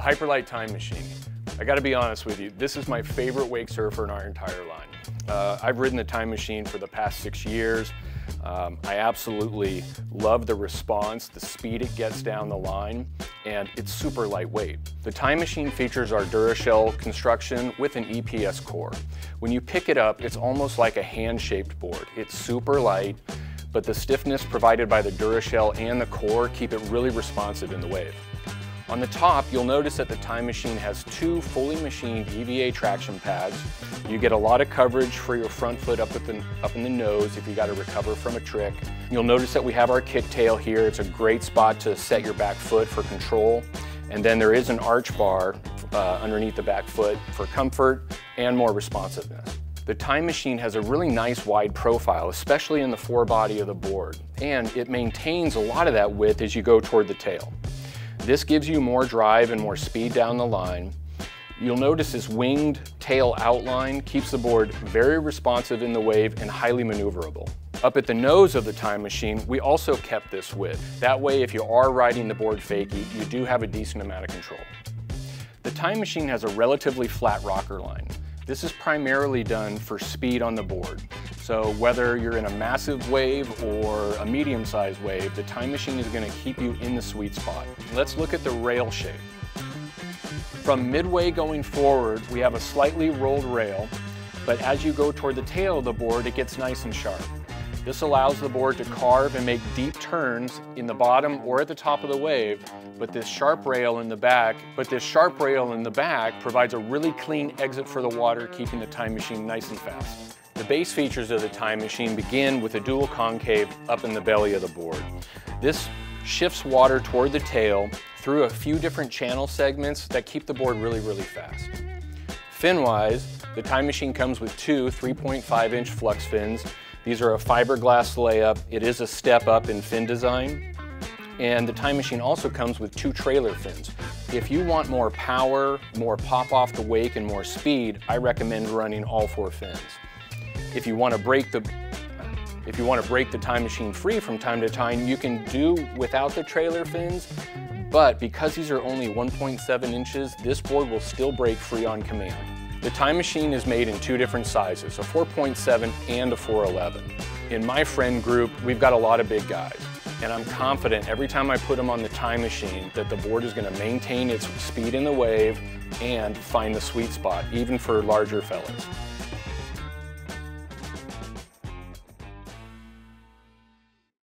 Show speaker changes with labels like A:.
A: The Hyperlite time machine. I gotta be honest with you, this is my favorite wake surfer in our entire line. I've ridden the time machine for the past 6 years. I absolutely love the response, the speed it gets down the line, and it's super lightweight. The time machine features our DuraShell construction with an EPS core. When you pick it up, it's almost like a hand-shaped board. It's super light, but the stiffness provided by the DuraShell and the core keep it really responsive in the wave. On the top, you'll notice that the time machine has 2 fully machined EVA traction pads. You get a lot of coverage for your front foot up in the nose if you got to recover from a trick. You'll notice that we have our kick tail here. It's a great spot to set your back foot for control. And then there is an arch bar underneath the back foot for comfort and more responsiveness. The time machine has a really nice wide profile, especially in the forebody of the board. And it maintains a lot of that width as you go toward the tail. This gives you more drive and more speed down the line. You'll notice this winged tail outline keeps the board very responsive in the wave and highly maneuverable. Up at the nose of the time machine, we also kept this width. That way, if you are riding the board fakie, you do have a decent amount of control. The time machine has a relatively flat rocker line. This is primarily done for speed on the board. So whether you're in a massive wave or a medium-sized wave, the time machine is going to keep you in the sweet spot. Let's look at the rail shape. From midway going forward, we have a slightly rolled rail, but as you go toward the tail of the board, it gets nice and sharp. This allows the board to carve and make deep turns in the bottom or at the top of the wave, but this sharp rail in the back provides a really clean exit for the water, keeping the time machine nice and fast. The base features of the time machine begin with a dual concave up in the belly of the board. This shifts water toward the tail through a few different channel segments that keep the board really fast. Fin-wise, the time machine comes with 2 3.5-inch Flux Fins. These are a fiberglass layup. It is a step up in fin design. And the time machine also comes with 2 trailer fins. If you want more power, more pop off the wake, and more speed, I recommend running all 4 fins. If you want to break the time machine free from time to time, you can do without the trailer fins, but because these are only 1.7 inches, this board will still break free on command. The time machine is made in 2 different sizes, a 4.7 and a 4.11. In my friend group, we've got a lot of big guys, and I'm confident every time I put them on the time machine that the board is going to maintain its speed in the wave and find the sweet spot, even for larger fellas.